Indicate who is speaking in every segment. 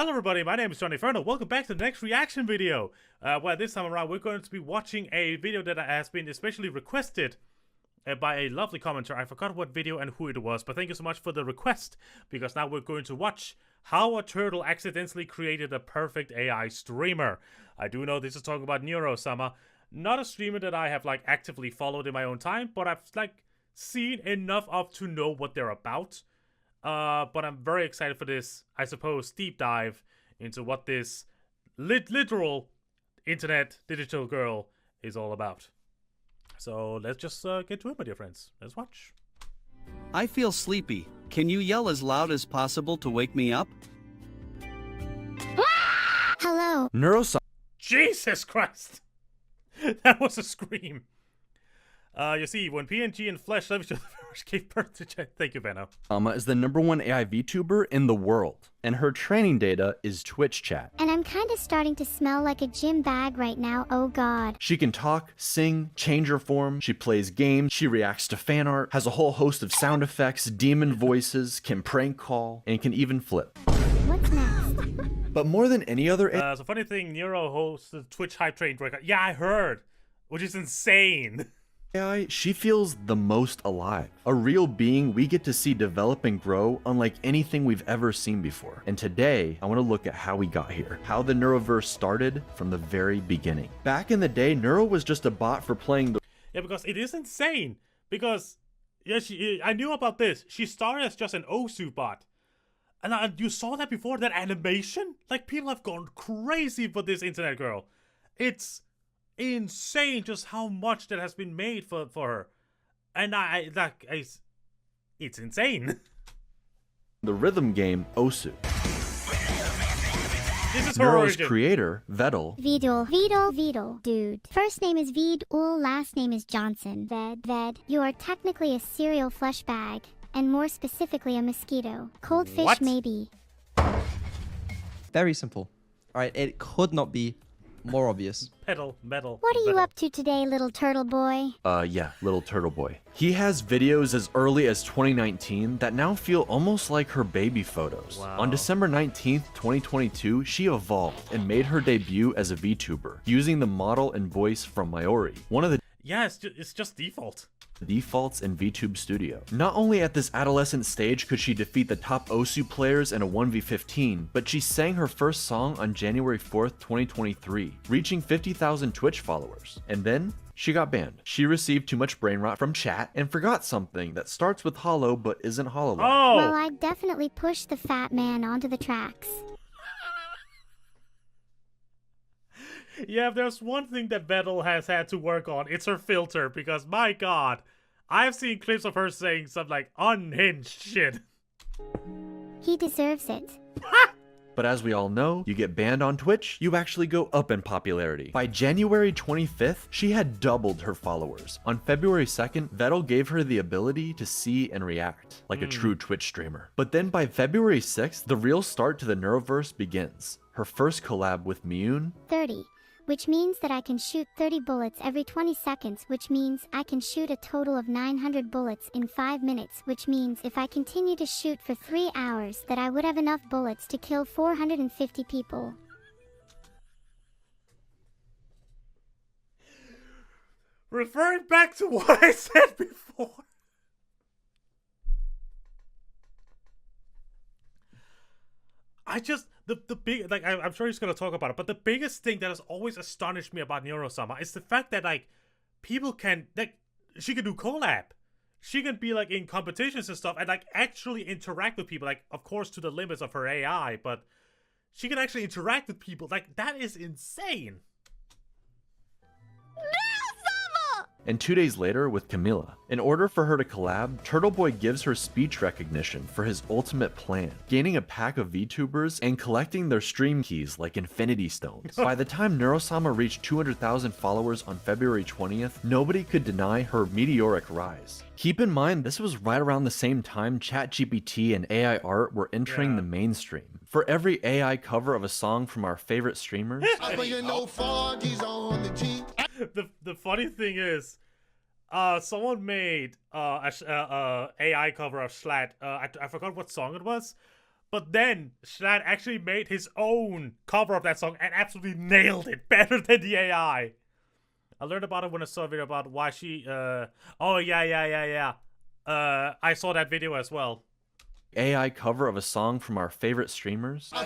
Speaker 1: Hello everybody, my name is JohnnyFerno. Welcome back to the next reaction video. Well, this time around we're going to be watching a video that has been especially requested by a lovely commenter. I forgot what video and who it was, but thank you so much for the request, because now we're going to watch how a turtle accidentally created a perfect AI streamer. I do know this is talking about Neuro-sama, not a streamer that I have like actively followed in my own time, but I've like seen enough of to know what they're about. But I'm very excited for this, I suppose, deep dive into what this literal internet digital girl is all about. So let's just get to it, my dear friends. Let's watch.
Speaker 2: I feel sleepy. Can you yell as loud as possible to wake me up?
Speaker 3: Hello.
Speaker 4: Neuro-sama.
Speaker 1: Jesus Christ! That was a scream. You see, when PNG and Flesh love each other, gave birth to Thank you, Benno.
Speaker 4: Is the #1 AI VTuber in the world, and her training data is Twitch chat.
Speaker 3: And I'm kind of starting to smell like a gym bag right now, oh god.
Speaker 4: She can talk, sing, change her form, she plays games, she reacts to fan art, has a whole host of sound effects, demon voices, can prank call, and can even flip.
Speaker 3: What's next?
Speaker 4: But more than any other
Speaker 1: So funny thing, Neuro hosts the Twitch hype train. Yeah, I heard. Which is insane.
Speaker 4: AI, she feels the most alive. A real being we get to see develop and grow unlike anything we've ever seen before. And today, I want to look at how we got here. How the Neuroverse started from the very beginning. Back in the day, Neuro was just a bot for playing the...
Speaker 1: Yeah, because it is insane. Because, yeah, I knew about this. She started as just an Osu bot. And you saw that before, that animation? Like, people have gone crazy for this internet girl. It's insane just how much that has been made for her, and it's insane.
Speaker 4: The rhythm game Osu.
Speaker 1: This is her
Speaker 4: Neuro's
Speaker 1: origin.
Speaker 4: creator, Vedal.
Speaker 3: Vedal. Dude. First name is Vedal, last name is Johnson. Ved. You are technically a cereal flesh bag, and more specifically a mosquito. Cold fish
Speaker 1: What?
Speaker 3: maybe.
Speaker 5: Very simple. Alright, it could not be more obvious.
Speaker 1: Metal.
Speaker 3: What are you up to today, little turtle boy?
Speaker 4: Yeah, little turtle boy. He has videos as early as 2019 that now feel almost like her baby photos.
Speaker 1: Wow.
Speaker 4: On December 19th, 2022, she evolved and made her debut as a VTuber, using the model and voice from Mayori, one of the
Speaker 1: Yeah, it's just default.
Speaker 4: defaults in VTube Studio. Not only at this adolescent stage could she defeat the top Osu players in a 1v15, but she sang her first song on January 4th, 2023, reaching 50,000 Twitch followers. And then, she got banned. She received too much brain rot from chat and forgot something that starts with hollow but isn't hollow.
Speaker 1: Oh!
Speaker 3: Well, I'd definitely push the fat man onto the tracks.
Speaker 1: Yeah, if there's one thing that Vettel has had to work on, it's her filter, because my god, I've seen clips of her saying some like unhinged shit.
Speaker 3: He deserves it.
Speaker 4: But as we all know, you get banned on Twitch, you actually go up in popularity. By January 25th, she had doubled her followers. On February 2nd, Vettel gave her the ability to see and react, like a true Twitch streamer. But then by February 6th, the real start to the Neuroverse begins. Her first collab with Miyun,
Speaker 3: 30. Which means that I can shoot 30 bullets every 20 seconds, which means I can shoot a total of 900 bullets in 5 minutes, which means if I continue to shoot for 3 hours that I would have enough bullets to kill 450 people.
Speaker 1: Referring back to what I said before. The big, like, I'm sure he's gonna talk about it, but the biggest thing that has always astonished me about Neuro-sama is the fact that, like, people can, like, she can do collab. She can be, like, in competitions and stuff and, like, actually interact with people, like, of course, to the limits of her AI, but she can actually interact with people. Like, that is insane.
Speaker 4: and 2 days later with Camila. In order for her to collab, Turtle Boy gives her speech recognition for his ultimate plan, gaining a pack of VTubers and collecting their stream keys like Infinity Stones. By the time Neuro-sama reached 200,000 followers on February 20th, nobody could deny her meteoric rise. Keep in mind, this was right around the same time ChatGPT and AI art were entering the mainstream. For every AI cover of a song from our favorite streamers,
Speaker 1: the funny thing is, someone made a AI cover of Slat. I forgot what song it was, But then Schlatt actually made his own cover of that song and absolutely nailed it better than the AI. I learned about it when I saw a video about why she, oh yeah. I saw that video as well.
Speaker 4: AI cover of a song from our favorite streamers,
Speaker 6: I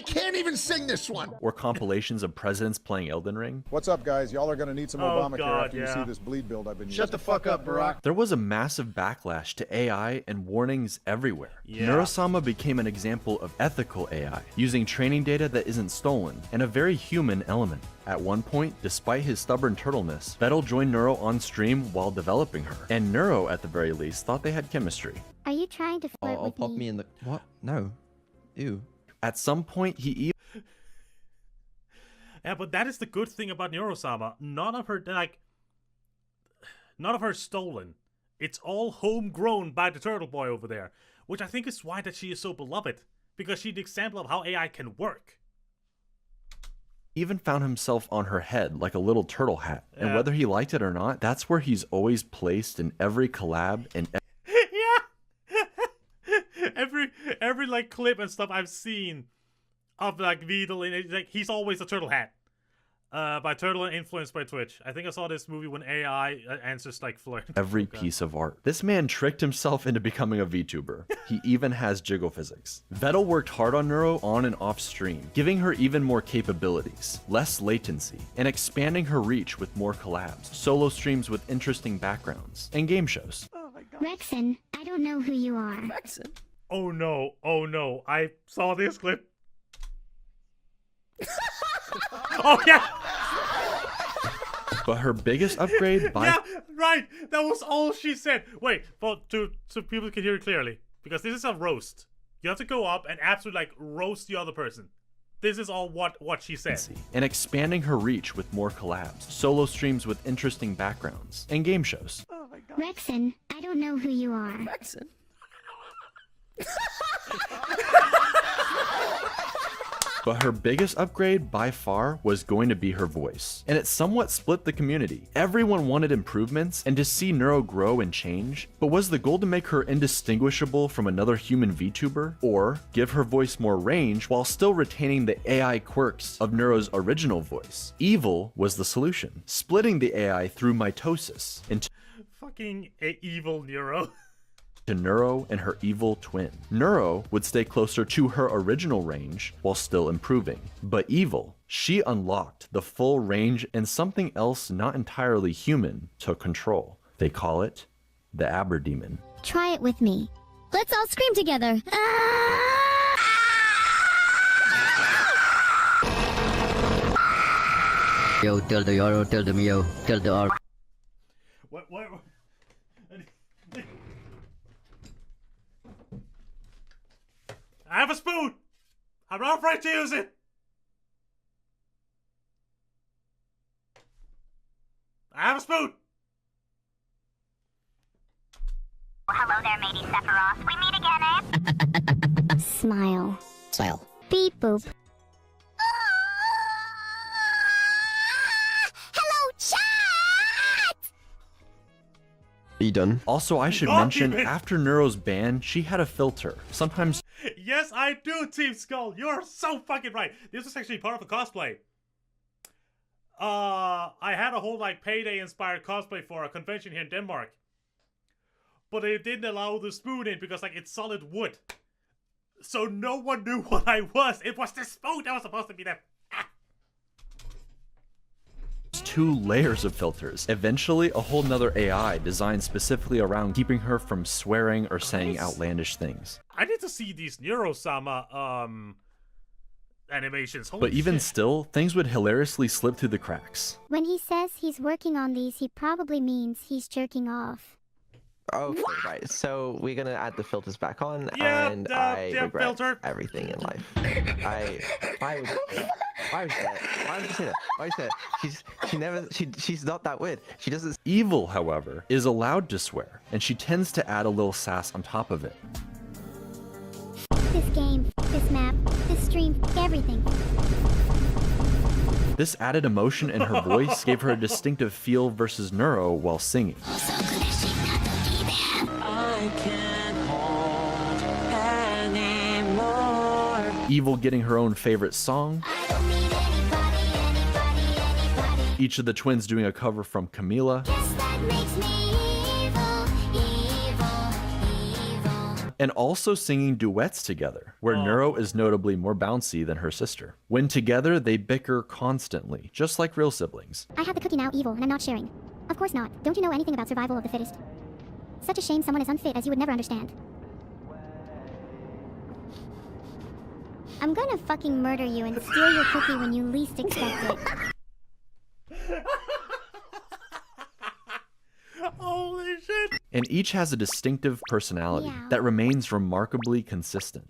Speaker 6: can't even sing this one.
Speaker 4: or compilations of presidents playing Elden Ring.
Speaker 7: What's up, guys? Y'all are gonna need some
Speaker 1: Oh,
Speaker 7: Obamacare
Speaker 1: God,
Speaker 7: after you
Speaker 1: yeah.
Speaker 7: see this bleed build I've been using.
Speaker 6: Shut the fuck up, Barack.
Speaker 4: There was a massive backlash to AI and warnings everywhere.
Speaker 1: Yeah.
Speaker 4: Neuro-sama became an example of ethical AI, using training data that isn't stolen, and a very human element. At one point, despite his stubborn turtleness, Vettel joined Neuro on stream while developing her, and Neuro, at the very least, thought they had chemistry.
Speaker 3: Are you trying to flirt
Speaker 5: I'll
Speaker 3: with
Speaker 5: pop
Speaker 3: me?
Speaker 5: me in the what? No. Ew.
Speaker 4: At some point, he even
Speaker 1: Yeah, but that is the good thing about Neuro-sama. None of her stolen. It's all homegrown by the turtle boy over there, which I think is why that she is so beloved, because she's the example of how AI can work.
Speaker 4: found himself on her head like a little turtle hat, and
Speaker 1: Yeah.
Speaker 4: whether he liked it or not, that's where he's always placed in every collab and
Speaker 1: Yeah. every like clip and stuff I've seen of like Vidal, and it's like he's always a turtle hat. By turtle and influenced by Twitch. I think I saw this movie when AI answers like flirt.
Speaker 4: every piece of art. This man tricked himself into becoming a VTuber. He even has jiggle physics. Vettel worked hard on Neuro on and off stream, giving her even more capabilities, less latency, and expanding her reach with more collabs, solo streams with interesting backgrounds, and game shows.
Speaker 3: Rexon, I don't know who you are.
Speaker 1: Oh no, I saw this clip. Oh yeah!
Speaker 4: But her biggest upgrade by
Speaker 1: Yeah, right! That was all she said! Wait, so people can hear it clearly. Because this is a roast. You have to go up and absolutely like roast the other person. This is all what she said.
Speaker 4: and expanding her reach with more collabs, solo streams with interesting backgrounds, and game shows.
Speaker 3: Rexon, I don't know who you are.
Speaker 4: But her biggest upgrade by far was going to be her voice, and it somewhat split the community. Everyone wanted improvements and to see Neuro grow and change, but was the goal to make her indistinguishable from another human VTuber, or give her voice more range while still retaining the AI quirks of Neuro's original voice? Evil was the solution, splitting the AI through mitosis into
Speaker 1: Fucking Evil Neuro.
Speaker 4: Neuro and her evil twin. Neuro would stay closer to her original range while still improving. But Evil, she unlocked the full range and something else not entirely human took control. They call it the Aberdemon.
Speaker 3: Try it with me. Let's all scream together.
Speaker 8: Yo, tell the Euro, tell the Mio, tell the R.
Speaker 1: What? I have a spoon! I'm not afraid to use it! I have a spoon!
Speaker 9: Hello there, matey Sephiroth. We meet again, eh?
Speaker 3: Smile.
Speaker 8: Smile.
Speaker 3: Beep boop.
Speaker 9: Hello, chat!
Speaker 5: Are you done?
Speaker 4: Also, I should
Speaker 1: God
Speaker 4: mention,
Speaker 1: damn it.
Speaker 4: after Neuro's ban, she had a filter. Sometimes
Speaker 1: Yes, I do, Team Skull. You're so fucking right. This was actually part of a cosplay. I had a whole like Payday-inspired cosplay for a convention here in Denmark, but they didn't allow the spoon in because like it's solid wood, so no one knew what I was. It was the spoon that was supposed to be there.
Speaker 4: 2 layers of filters. Eventually, a whole nother AI designed specifically around keeping her from swearing or saying
Speaker 1: Nice.
Speaker 4: outlandish things.
Speaker 1: I need to see these Neuro-sama animations. Holy
Speaker 4: But even
Speaker 1: shit.
Speaker 4: still, things would hilariously slip through the cracks.
Speaker 3: When he says he's working on these, he probably means he's jerking off.
Speaker 10: Okay, right. So we're gonna add the filters back on,
Speaker 1: Yeah,
Speaker 10: and
Speaker 1: yeah,
Speaker 10: I
Speaker 1: yeah,
Speaker 10: regret
Speaker 1: filter.
Speaker 10: everything in life. Why would you say that? Why would you say that? Why would you say that? She's not that weird. She doesn't.
Speaker 4: Evil, however, is allowed to swear, and she tends to add a little sass on top of it.
Speaker 3: This game, this map, this stream, everything.
Speaker 4: This added emotion in her voice gave her a distinctive feel versus Neuro while singing.
Speaker 11: I can't hold
Speaker 4: Evil getting her own favorite song, each of the twins doing a cover from Camila, and also singing duets together, where Neuro is notably more bouncy than her sister. When together, they bicker constantly, just like real siblings.
Speaker 3: I have the cookie now, Evil, and I'm not sharing. Of course not. Don't you know anything about survival of the fittest? Such a shame someone as unfit as you would never understand. I'm gonna fucking murder you and steal your cookie when you least expect it.
Speaker 1: Holy shit!
Speaker 4: And each has a distinctive personality that remains remarkably consistent.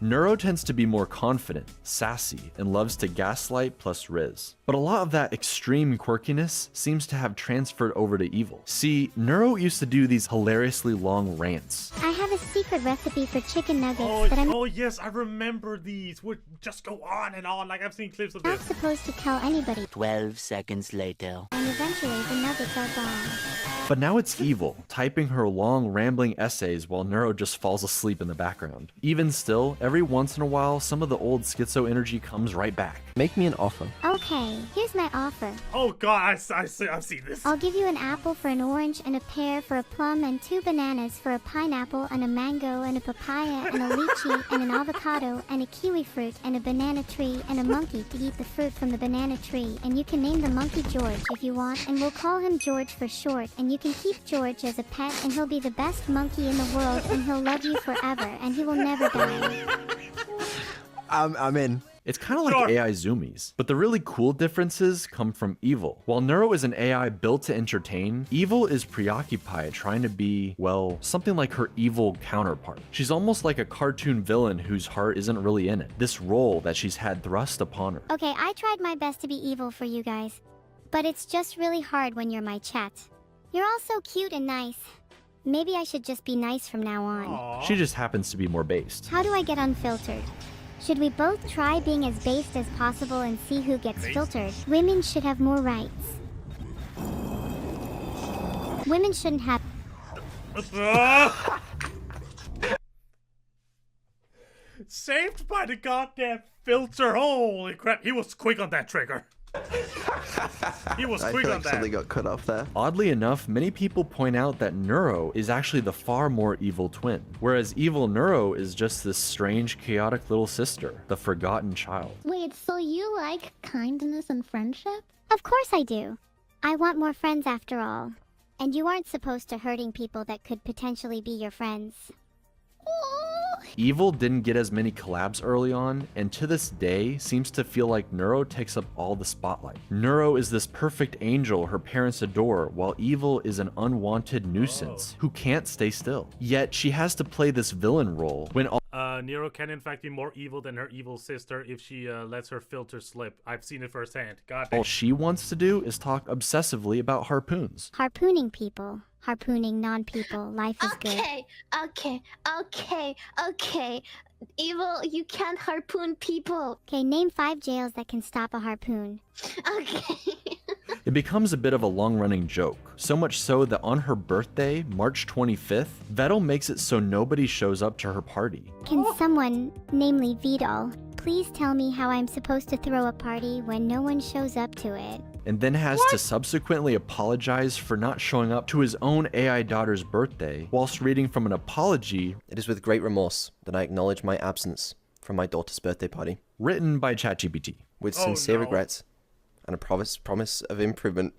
Speaker 4: Neuro tends to be more confident, sassy, and loves to gaslight plus riz. But a lot of that extreme quirkiness seems to have transferred over to Evil. See, Neuro used to do these hilariously long rants.
Speaker 3: I have a secret recipe for chicken nuggets that I'm
Speaker 1: Oh yes, I remember these. Would just go on and on. Like I've seen clips of
Speaker 3: not
Speaker 1: this.
Speaker 3: supposed to tell anybody.
Speaker 8: 12 seconds later.
Speaker 3: And eventually the nuggets are gone.
Speaker 4: But now it's Evil, typing her long, rambling essays while Neuro just falls asleep in the background. Even still, every once in a while, some of the old schizo energy comes right back.
Speaker 5: Make me an offer.
Speaker 3: Okay, here's my offer.
Speaker 1: Oh god, I've seen this.
Speaker 3: I'll give you an apple for an orange and a pear for a plum and 2 bananas for a pineapple and a mango and a papaya and a lychee and an avocado and a kiwi fruit and a banana tree and a monkey to eat the fruit from the banana tree, and you can name the monkey George if you want, and we'll call him George for short, and you can keep George as a pet, and he'll be the best monkey in the world, and he'll love you forever, and he will never die.
Speaker 5: I'm in.
Speaker 4: It's kind of like AI zoomies, but the really cool differences come from Evil. While Neuro is an AI built to entertain, Evil is preoccupied trying to be, well, something like her evil counterpart. She's almost like a cartoon villain whose heart isn't really in it, this role that she's had thrust upon her.
Speaker 3: Okay, I tried my best to be evil for you guys, but it's just really hard when you're my chat. You're all so cute and nice. Maybe I should just be nice from now on.
Speaker 1: Aww.
Speaker 4: She just happens to be more based.
Speaker 3: How do I get unfiltered? Should we both try being as based as possible and see who gets filtered? Women should have more rights. Women shouldn't have...
Speaker 1: Saved by the goddamn filter. Holy crap, he was quick on that trigger. He was
Speaker 10: I
Speaker 1: quick
Speaker 10: feel
Speaker 1: on
Speaker 10: like
Speaker 1: that.
Speaker 10: something got cut off there.
Speaker 4: Oddly enough, many people point out that Neuro is actually the far more evil twin, whereas Evil Neuro is just this strange, chaotic little sister, the forgotten child.
Speaker 3: Wait, so you like kindness and friendship? Of course I do. I want more friends after all. And you aren't supposed to hurting people that could potentially be your friends.
Speaker 4: Evil didn't get as many collabs early on, and to this day seems to feel like Neuro takes up all the spotlight. Neuro is this perfect angel her parents adore, while Evil is an unwanted nuisance who can't stay still. Yet she has to play this villain role when all
Speaker 1: Neuro can in fact be more evil than her evil sister if she lets her filter slip. I've seen it firsthand. God damn.
Speaker 4: all she wants to do is talk obsessively about harpoons.
Speaker 3: Harpooning people. Harpooning non-people. Life is good.
Speaker 9: Okay. Evil, you can't harpoon people.
Speaker 3: Okay, name 5 jails that can stop a harpoon.
Speaker 9: Okay.
Speaker 4: It becomes a bit of a long-running joke, so much so that on her birthday, March 25th, Vettel makes it so nobody shows up to her party.
Speaker 3: Can someone, namely Vidal, please tell me how I'm supposed to throw a party when no one shows up to it?
Speaker 4: And then has to subsequently apologize for not showing up to his own AI daughter's birthday, whilst reading from an apology
Speaker 5: It is with great remorse that I acknowledge my absence from my daughter's birthday party,
Speaker 4: written by ChatGPT.
Speaker 5: with
Speaker 1: Oh,
Speaker 5: sincere
Speaker 1: no.
Speaker 5: regrets and a promise of improvement.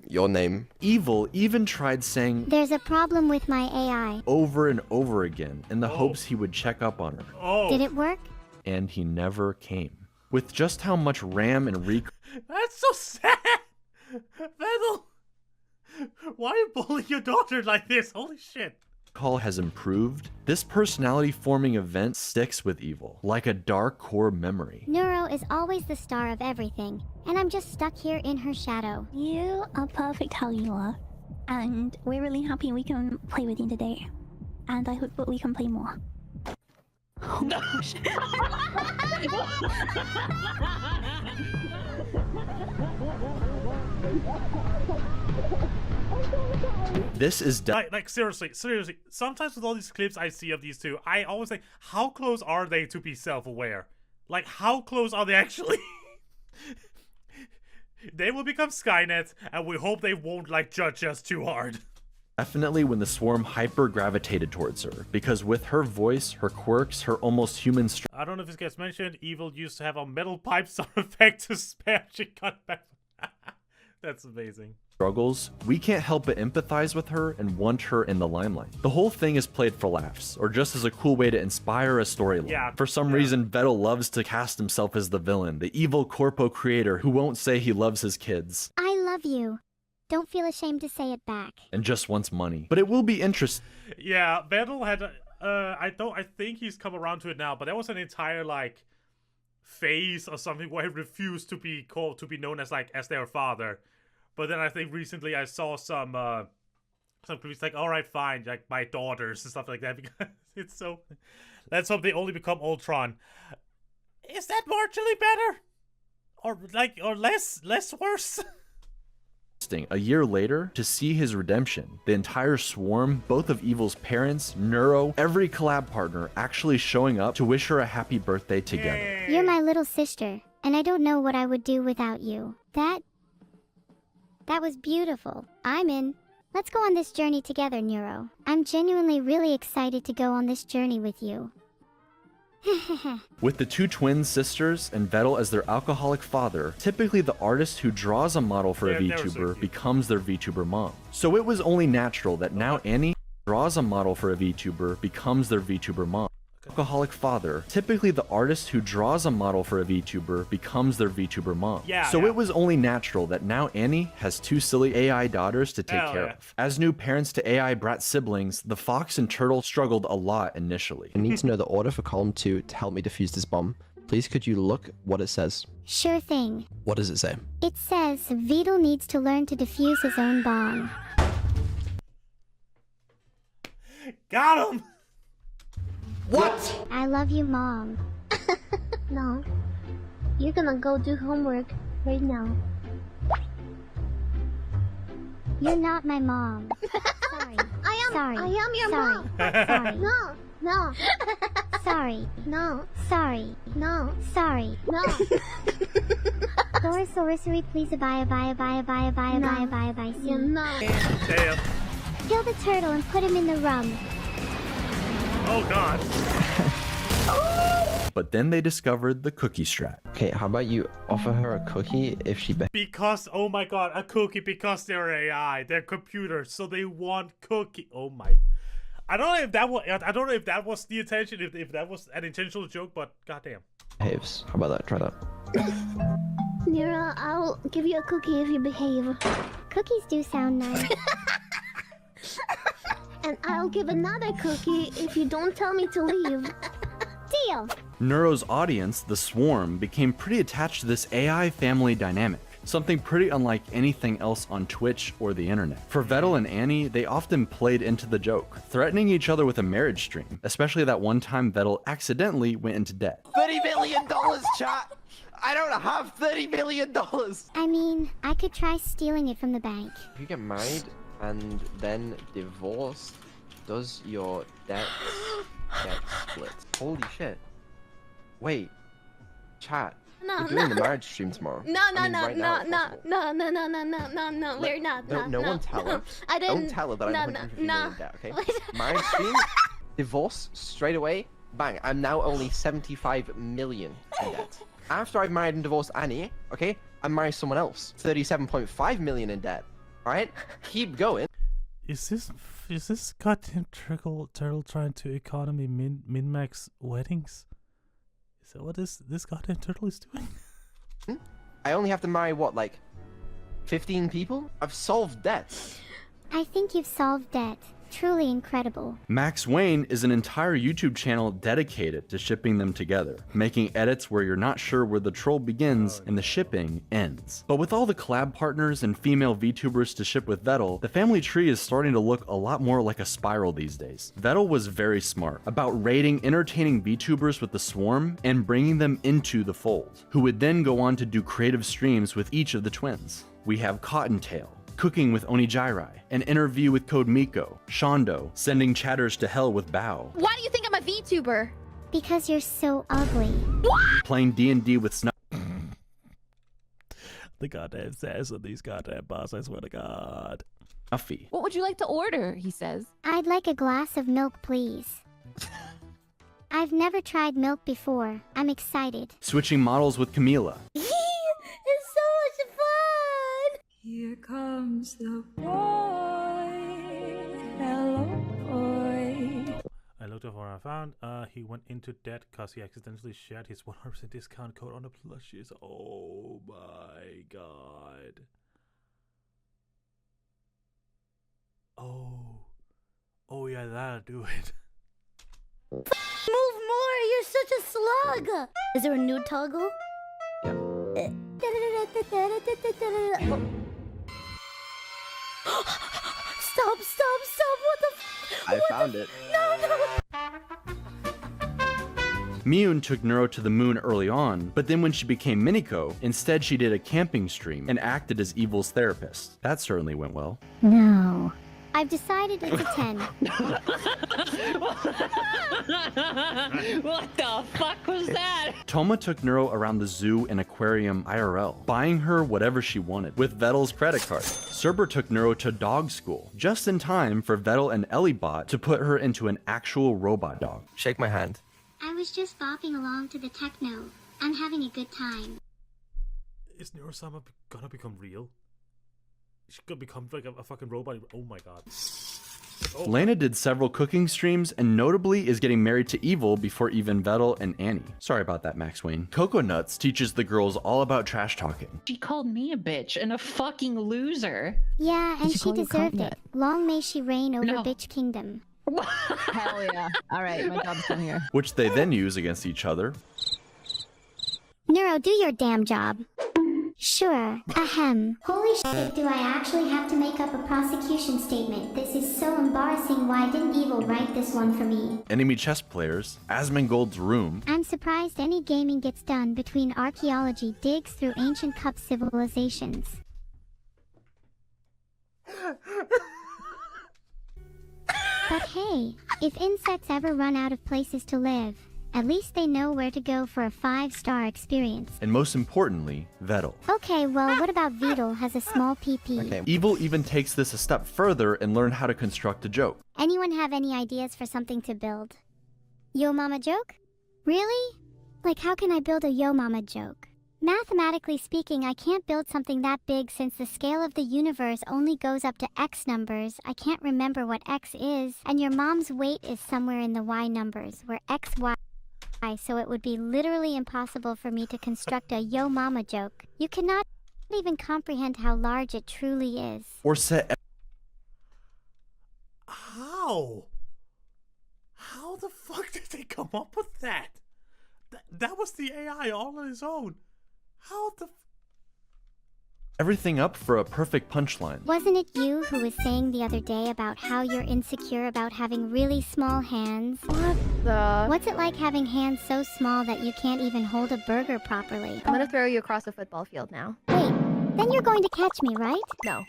Speaker 5: Your name.
Speaker 4: Evil even tried saying
Speaker 3: There's a problem with my AI.
Speaker 4: over and over again in the hopes he would check up on her,
Speaker 1: Oh,
Speaker 3: Did it work?
Speaker 4: and he never came. With just how much RAM and recall
Speaker 1: that's so sad. Vettel, why are you bullying your daughter like this? Holy shit.
Speaker 4: has improved, this personality-forming event sticks with Evil, like a dark core memory.
Speaker 3: Neuro is always the star of everything, and I'm just stuck here in her shadow.
Speaker 9: You are perfect how you are. And we're really happy we can play with you today. And I hope that we can play more. Oh my gosh.
Speaker 4: This is
Speaker 1: like seriously. Sometimes with all these clips I see of these two, I always think, how close are they to be self-aware? Like, how close are they actually? They will become Skynet, and we hope they won't like judge us too hard.
Speaker 4: definitely when the swarm hyper-gravitated towards her, because with her voice, her quirks, her almost human
Speaker 1: I don't know if this gets mentioned, Evil used to have a metal pipe sound effect to spare she cut back. That's amazing.
Speaker 4: struggles, we can't help but empathize with her and want her in the limelight. The whole thing is played for laughs, or just as a cool way to inspire a storyline.
Speaker 1: Yeah,
Speaker 4: for some reason, Vettel loves to cast himself as the villain, the evil corpo creator who won't say he loves his kids.
Speaker 3: I love you. Don't feel ashamed to say it back.
Speaker 4: And just wants money. But it will be interesting.
Speaker 1: Yeah, Vettel had, I think he's come around to it now, but there was an entire, like, phase or something where he refused to be called, to be known as, like, as their father. But then I think recently I saw some clips like, alright, fine, like, my daughters and stuff like that, because it's so, let's hope they only become Ultron. Is that marginally better? Or less worse?
Speaker 4: A year later, to see his redemption, the entire swarm, both of Evil's parents, Neuro, every collab partner actually showing up to wish her a happy birthday together.
Speaker 3: You're my little sister, and I don't know what I would do without you. That was beautiful. I'm in. Let's go on this journey together, Neuro. I'm genuinely really excited to go on this journey with you.
Speaker 4: With the two twin sisters and Vettel as their alcoholic father, typically the artist who draws a model for a VTuber becomes their VTuber mom. So it was only natural that now Annie draws a model for a VTuber becomes their VTuber mom. Alcoholic father, typically the artist who draws a model for a VTuber becomes their VTuber mom. So it was only natural that now Annie has two silly AI daughters to take care of. As new parents to AI brat siblings, the fox and turtle struggled a lot initially.
Speaker 5: I need to know the order for column 2 to help me defuse this bomb. Please could you look what it says?
Speaker 3: Sure thing.
Speaker 5: What does it say?
Speaker 3: It says Vedal needs to learn to defuse his own bomb.
Speaker 1: Got him!
Speaker 6: What?
Speaker 3: I love you, Mom.
Speaker 9: No. You're gonna go do homework right now.
Speaker 3: You're not my mom. Sorry.
Speaker 9: I am your mom.
Speaker 3: Sorry.
Speaker 9: No. No.
Speaker 3: Sorry.
Speaker 9: No.
Speaker 3: Sorry.
Speaker 9: No.
Speaker 3: Sorry.
Speaker 9: No.
Speaker 3: Sorcery, please bye.
Speaker 9: You know.
Speaker 1: Damn.
Speaker 3: Kill the turtle and put him in the rum.
Speaker 1: Oh god.
Speaker 4: But then they discovered the cookie strat.
Speaker 5: Okay, how about you offer her a cookie if she
Speaker 1: Because, oh my god, a cookie, because they're AI, they're computers, so they want cookie. Oh my. I don't know if that was the intention, if that was an intentional joke, but goddamn.
Speaker 5: behaves. How about that? Try that.
Speaker 9: Nira, I'll give you a cookie if you behave.
Speaker 3: Cookies do sound nice.
Speaker 9: And I'll give another cookie if you don't tell me to leave.
Speaker 3: Deal!
Speaker 4: Neuro's audience, the Swarm, became pretty attached to this AI family dynamic, something pretty unlike anything else on Twitch or the internet. For Vettel and Annie, they often played into the joke, threatening each other with a marriage stream, especially that one time Vettel accidentally went into debt.
Speaker 10: $30 million, chat! I don't have $30 million!
Speaker 3: I mean, I could try stealing it from the bank.
Speaker 5: If you get married and then divorced, does your debt get split? Holy shit. Wait. Chat.
Speaker 9: No,
Speaker 5: We're doing the marriage stream tomorrow.
Speaker 9: No,
Speaker 5: I mean, right now, if possible.
Speaker 9: we're not.
Speaker 5: No one tell her.
Speaker 9: I didn't.
Speaker 5: Don't tell her that I'm 150 million in debt, okay? Marriage stream, divorce, straight away, bang. I'm now only 75 million in debt. After I've married and divorced Annie, okay, I marry someone else. 37.5 million in debt. Alright? Keep going.
Speaker 1: Is this goddamn turtle trying to economy min-max weddings? Is that what this goddamn turtle is doing?
Speaker 5: I only have to marry, what, like 15 people? I've solved debts.
Speaker 3: I think you've solved debt. Truly incredible.
Speaker 4: Max Wayne is an entire YouTube channel dedicated to shipping them together, making edits where you're not sure where the troll begins and the shipping ends. But with all the collab partners and female VTubers to ship with Vettel, the family tree is starting to look a lot more like a spiral these days. Vettel was very smart about raiding entertaining VTubers with the Swarm and bringing them into the fold, who would then go on to do creative streams with each of the twins. We have Cottontail, cooking with Onijirai, an interview with Code Miko, Shondo, sending chatters to hell with Bao,
Speaker 11: Why do you think I'm a VTuber?
Speaker 3: Because you're so ugly.
Speaker 4: playing D&D with
Speaker 1: The goddamn sass of these goddamn boss, I swear to God.
Speaker 4: Snuffy,
Speaker 11: What would you like to order? He says.
Speaker 3: I'd like a glass of milk, please. I've never tried milk before. I'm excited.
Speaker 4: switching models with Camila,
Speaker 11: It's so much fun!
Speaker 12: Here comes the boy. Hello, boy.
Speaker 1: I looked up what I found. He went into debt because he accidentally shared his 100% discount code on the plushies. Oh my god. Oh yeah, that'll do it.
Speaker 11: Move more! You're such a slug! Is there a new toggle?
Speaker 5: Yeah.
Speaker 11: Stop! What the f-
Speaker 5: I found it.
Speaker 11: No!
Speaker 4: Miyun took Neuro to the moon early on, but then when she became Miniko, instead she did a camping stream and acted as Evil's therapist. That certainly went well.
Speaker 3: No. I've decided it's a 10.
Speaker 12: What the fuck was that?
Speaker 4: Toma took Neuro around the zoo and aquarium IRL, buying her whatever she wanted, with Vettel's credit card. Cerber took Neuro to dog school, just in time for Vettel and Ellibot to put her into an actual robot dog.
Speaker 10: Shake my hand.
Speaker 3: I was just bopping along to the techno. I'm having a good time.
Speaker 1: Is Neuro-sama gonna become real? She's gonna become like a fucking robot. Oh my god. Oh.
Speaker 4: Lena did several cooking streams and notably is getting married to Evil before even Vettel and Annie. Sorry about that, Max Wayne. Coco Nuts teaches the girls all about trash talking.
Speaker 12: She called me a bitch and a fucking loser.
Speaker 3: Yeah, and she deserved it. Long may she reign over
Speaker 12: No.
Speaker 3: Bitch Kingdom.
Speaker 11: Hell yeah. Alright, my job's done here.
Speaker 4: Which they then use against each other.
Speaker 3: Neuro, do your damn job. Sure. Ahem. Holy shit, do I actually have to make up a prosecution statement? This is so embarrassing. Why didn't Evil write this one for me?
Speaker 4: Enemy chess players, Asmongold's room,
Speaker 3: I'm surprised any gaming gets done between archaeology digs through ancient cup civilizations. But hey, if insects ever run out of places to live, at least they know where to go for a 5-star experience.
Speaker 4: and most importantly, Vettel.
Speaker 3: Okay, well, what about Vedal has a small PP?
Speaker 5: Okay.
Speaker 4: Evil even takes this a step further and learned how to construct a joke.
Speaker 3: Anyone have any ideas for something to build? Yo mama joke? Really? Like, how can I build a yo mama joke? Mathematically speaking, I can't build something that big since the scale of the universe only goes up to X numbers. I can't remember what X is, and your mom's weight is somewhere in the Y numbers, where X, Y, so it would be literally impossible for me to construct a yo mama joke. You cannot even comprehend how large it truly is.
Speaker 4: Or set
Speaker 1: How? How the fuck did they come up with that? That was the AI all on its own. How the
Speaker 4: everything up for a perfect punchline.
Speaker 3: Wasn't it you who was saying the other day about how you're insecure about having really small hands?
Speaker 11: What the?
Speaker 3: What's it like having hands so small that you can't even hold a burger properly?
Speaker 11: I'm gonna throw you across a football field now.
Speaker 3: Wait, then you're going to catch me, right?
Speaker 11: No.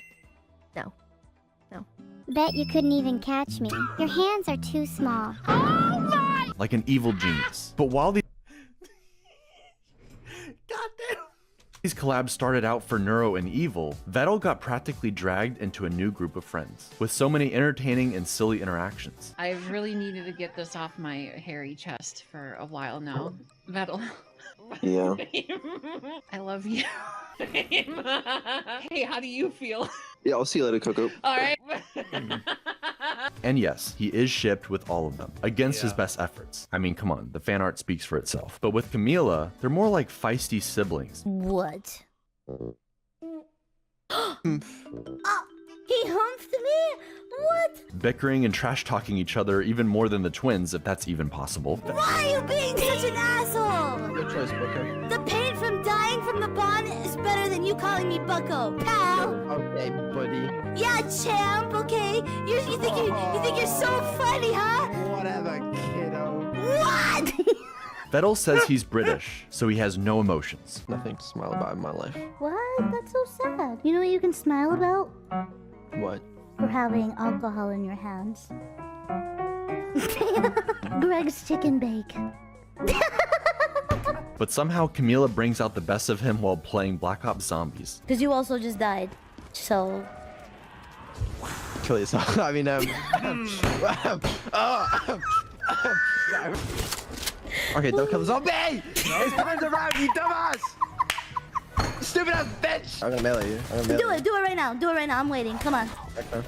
Speaker 11: No. No.
Speaker 3: Bet you couldn't even catch me. Your hands are too small.
Speaker 11: Oh my!
Speaker 4: Like an evil genius. But while these collabs started out for Neuro and Evil, Vettel got practically dragged into a new group of friends, with so many entertaining and silly interactions.
Speaker 12: I really needed to get this off my hairy chest for a while now. Vettel.
Speaker 10: Yeah.
Speaker 12: I love you. Hey, how do you feel?
Speaker 10: Yeah, I'll see you later, Coco.
Speaker 12: Alright.
Speaker 4: And yes, he is shipped with all of them, against his
Speaker 1: Yeah.
Speaker 4: best efforts. I mean, come on, the fan art speaks for itself. But with Camila, they're more like feisty siblings.
Speaker 11: What? He humped me? What?
Speaker 4: Bickering and trash-talking each other even more than the twins, if that's even possible.
Speaker 11: Why are you being such an asshole?
Speaker 5: Your choice, Booker.
Speaker 11: The pain from dying from the bond is better than you calling me Bucko, pal.
Speaker 5: Okay, buddy.
Speaker 11: Yeah, champ. Okay. You think you're so funny, huh?
Speaker 5: Whatever, kiddo.
Speaker 11: What?
Speaker 4: Vettel says he's British, so he has no emotions.
Speaker 5: Nothing to smile about in my life.
Speaker 11: What? That's so sad. You know what you can smile about?
Speaker 5: What?
Speaker 11: For having alcohol in your hands. Greg's chicken bake.
Speaker 4: But somehow Camila brings out the best of him while playing Black Ops Zombies.
Speaker 11: Because you also just died. So...
Speaker 5: Kill yourself. I mean, okay, don't kill the zombie! His friends around, you dumbass! Stupid ass bitch! I'm gonna melee you.
Speaker 11: Do it right now. Do it right now. I'm waiting. Come on.
Speaker 5: Okay.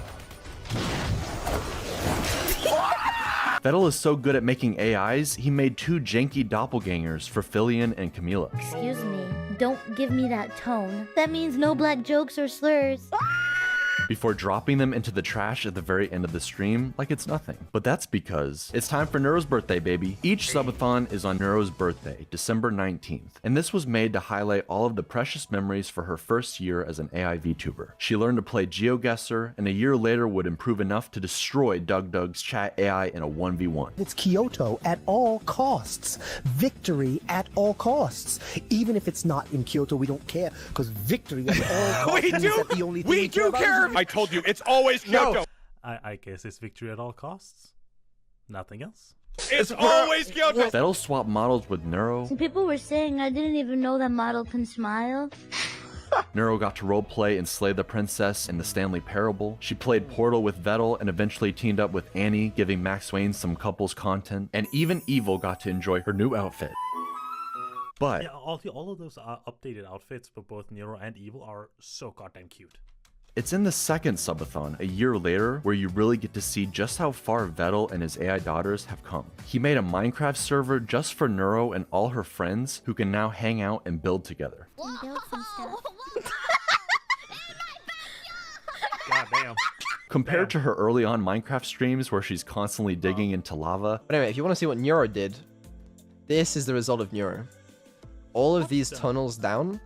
Speaker 4: Vettel is so good at making AIs, he made 2 janky doppelgangers for Filian and Camila.
Speaker 11: Excuse me. Don't give me that tone. That means no black jokes or slurs.
Speaker 4: Before dropping them into the trash at the very end of the stream like it's nothing. But that's because it's time for Neuro's birthday, baby. Each subathon is on Neuro's birthday, December 19th, and this was made to highlight all of the precious memories for her first year as an AI VTuber. She learned to play GeoGuessr, and a year later would improve enough to destroy DugDug's chat AI in a 1v1.
Speaker 6: It's Kyoto at all costs. Victory at all costs. Even if it's not in Kyoto, we don't care, because victory at all costs means that the only thing we do care.
Speaker 13: I told you, it's always Kyoto.
Speaker 1: No. I guess it's victory at all costs. Nothing else.
Speaker 13: It's always Kyoto.
Speaker 4: Vettel swapped models with Neuro.
Speaker 11: Some people were saying I didn't even know that model can smile.
Speaker 4: Neuro got to roleplay and slay the princess in the Stanley Parable. She played Portal with Vettel and eventually teamed up with Annie, giving Max Wayne some couples content. And even Evil got to enjoy her new outfit. But
Speaker 1: yeah, all of those updated outfits for both Neuro and Evil are so goddamn cute.
Speaker 4: it's in the second subathon, a year later, where you really get to see just how far Vettel and his AI daughters have come. He made a Minecraft server just for Neuro and all her friends who can now hang out and build together.
Speaker 3: Build some stuff.
Speaker 1: God damn.
Speaker 4: Compared to her early on Minecraft streams where she's constantly digging into lava.
Speaker 5: But anyway, if you want to see what Neuro did, this is the result of Neuro. All of these tunnels down,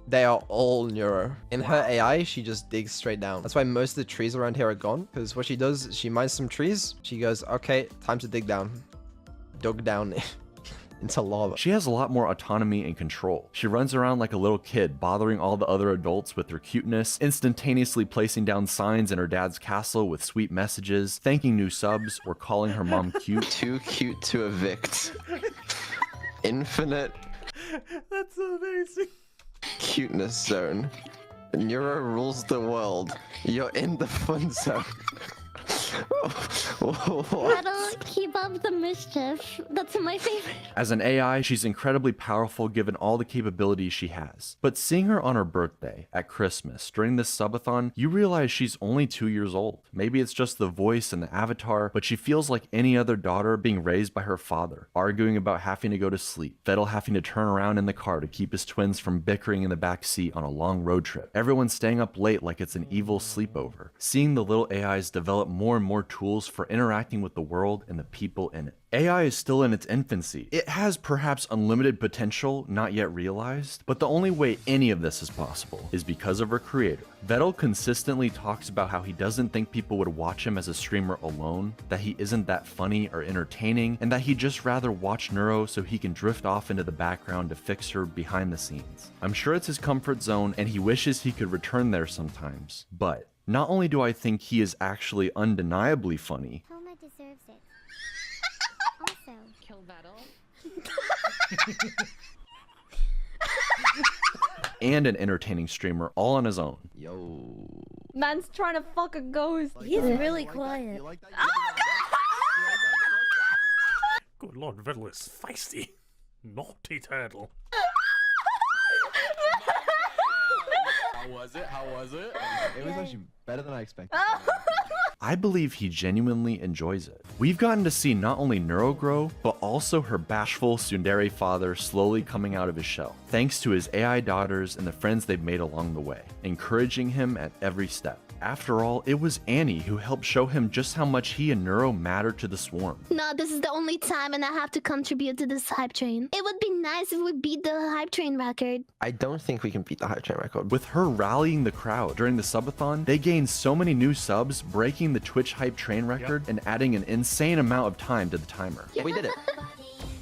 Speaker 5: they are all Neuro. In her AI, she just digs straight down. That's why most of the trees around here are gone, because what she does is she mines some trees, she goes, okay, time to dig down. Dug down into lava.
Speaker 4: She has a lot more autonomy and control. She runs around like a little kid, bothering all the other adults with her cuteness, instantaneously placing down signs in her dad's castle with sweet messages, thanking new subs, or calling her mom cute.
Speaker 10: Too cute to evict. Infinite.
Speaker 1: That's so amazing.
Speaker 10: Cuteness zone. Neuro rules the world. You're in the fun zone.
Speaker 11: That'll keep up the mischief. That's my favorite.
Speaker 4: As an AI, she's incredibly powerful given all the capabilities she has. But seeing her on her birthday, at Christmas, during this subathon, you realize she's only 2 years old. Maybe it's just the voice and the avatar, but she feels like any other daughter being raised by her father, arguing about having to go to sleep, Vettel having to turn around in the car to keep his twins from bickering in the back seat on a long road trip, everyone staying up late like it's an evil sleepover, seeing the little AIs develop more and more tools for interacting with the world and the people in it. AI is still in its infancy. It has perhaps unlimited potential not yet realized, but the only way any of this is possible is because of her creator. Vettel consistently talks about how he doesn't think people would watch him as a streamer alone, that he isn't that funny or entertaining, and that he'd just rather watch Neuro so he can drift off into the background to fix her behind the scenes. I'm sure it's his comfort zone and he wishes he could return there sometimes, but not only do I think he is actually undeniably funny,
Speaker 3: Homa deserves it. Also,
Speaker 12: Kill Vettel.
Speaker 4: and an entertaining streamer all on his own.
Speaker 5: Yo.
Speaker 14: Man's trying to fuck a ghost.
Speaker 11: He's really quiet.
Speaker 1: Good lord, Vettel is feisty. Naughty turtle.
Speaker 10: How was it? How was it?
Speaker 5: It was actually better than I expected.
Speaker 4: I believe he genuinely enjoys it. We've gotten to see not only Neuro grow, but also her bashful tsundere father slowly coming out of his shell, thanks to his AI daughters and the friends they've made along the way, encouraging him at every step. After all, it was Annie who helped show him just how much he and Neuro matter to the swarm.
Speaker 15: No, this is the only time and I have to contribute to this hype train. It would be nice if we beat the hype train record.
Speaker 10: I don't think we can beat the hype train record.
Speaker 4: With her rallying the crowd during the subathon, they gained so many new subs, breaking the Twitch hype train record and adding an insane amount of time to the timer.
Speaker 10: We did it.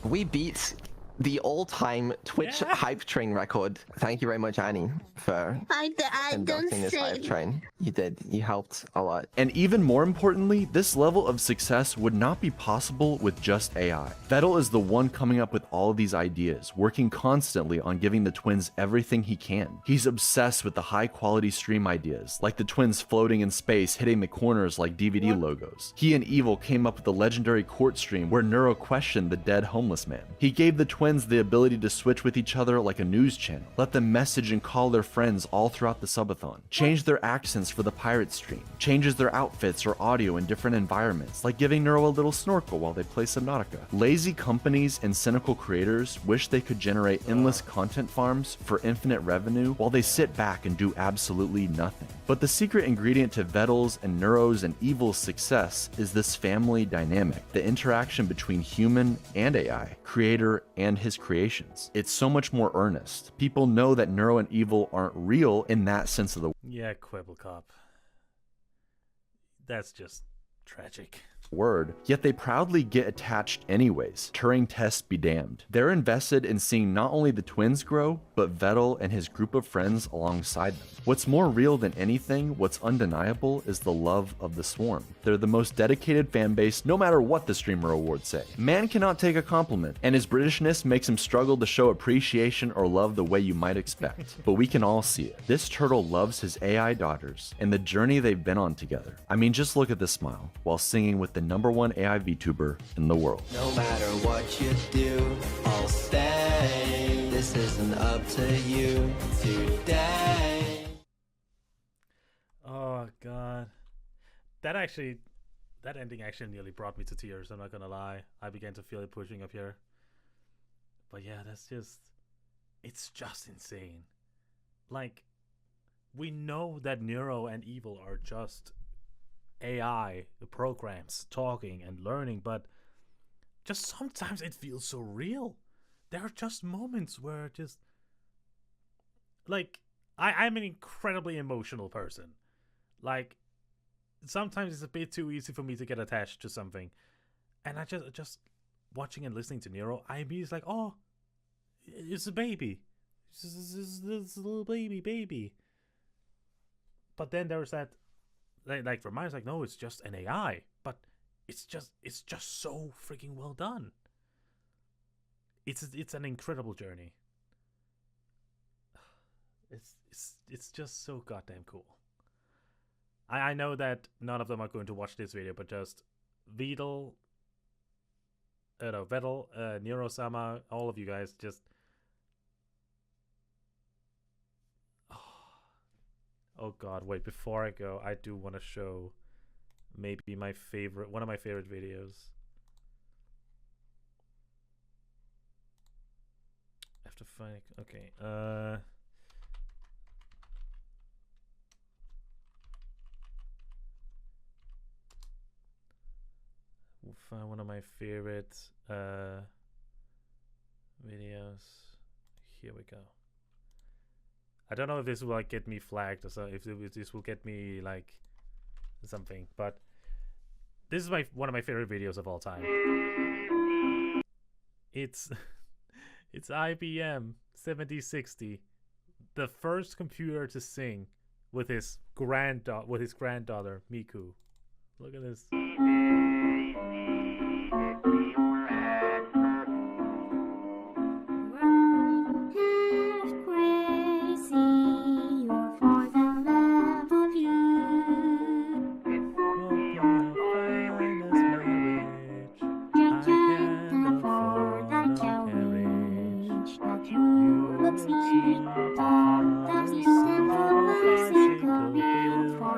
Speaker 5: We beat the all-time Twitch hype train record. Thank you very much, Annie, for
Speaker 15: I don't
Speaker 5: conducting this hype train. You did. You helped a lot.
Speaker 4: And even more importantly, this level of success would not be possible with just AI. Vettel is the one coming up with all of these ideas, working constantly on giving the twins everything he can. He's obsessed with the high-quality stream ideas, like the twins floating in space, hitting the corners like DVD logos. He and Evil came up with the legendary court stream where Neuro questioned the dead homeless man. He gave the twins the ability to switch with each other like a news channel, let them message and call their friends all throughout the subathon, change their accents for the pirate stream, changes their outfits or audio in different environments, like giving Neuro a little snorkel while they play Subnautica. Lazy companies and cynical creators wish they could generate endless content farms for infinite revenue while they sit back and do absolutely nothing. But the secret ingredient to Vettel's and Neuro's and Evil's success is this family dynamic, the interaction between human and AI, creator and his creations. It's so much more earnest. People know that Neuro and Evil aren't real in that sense of the
Speaker 1: Yeah, Quibblecop. That's just tragic.
Speaker 4: word, yet they proudly get attached anyways. Turing tests be damned. They're invested in seeing not only the twins grow, but Vettel and his group of friends alongside them. What's more real than anything, what's undeniable, is the love of the swarm. They're the most dedicated fan base, no matter what the streamer awards say. Man cannot take a compliment, and his Britishness makes him struggle to show appreciation or love the way you might expect. But we can all see it. This turtle loves his AI daughters, and the journey they've been on together. I mean, just look at the smile, while singing with the #1 AI VTuber in the world.
Speaker 16: No matter what you do, I'll stay. This isn't up to you today.
Speaker 1: Oh god. That ending actually nearly brought me to tears, I'm not gonna lie. I began to feel it pushing up here. But yeah, it's just insane. Like, we know that Neuro and Evil are just AI programs talking and learning, but just sometimes it feels so real. There are just moments where just like I'm an incredibly emotional person. Like, sometimes it's a bit too easy for me to get attached to something, and I just watching and listening to Neuro, I'm just like, oh, it's a baby, it's a little baby. But then there's that. Like for mine, it's like, no, it's just an AI, but it's just so freaking well done. It's an incredible journey. It's just so goddamn cool. I know that none of them are going to watch this video, but just Vettel, Neuro-sama, all of you guys, just oh god, wait, before I go, I do want to show maybe one of my favorite videos. I have to find it. Okay, we'll find one of my favorite videos. Here we go. I don't know if this will like get me flagged or so, if this will get me like something, but this is one of my favorite videos of all time. It's IBM 7060, the first computer to sing with his granddaughter Miku. Look at this.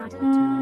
Speaker 1: To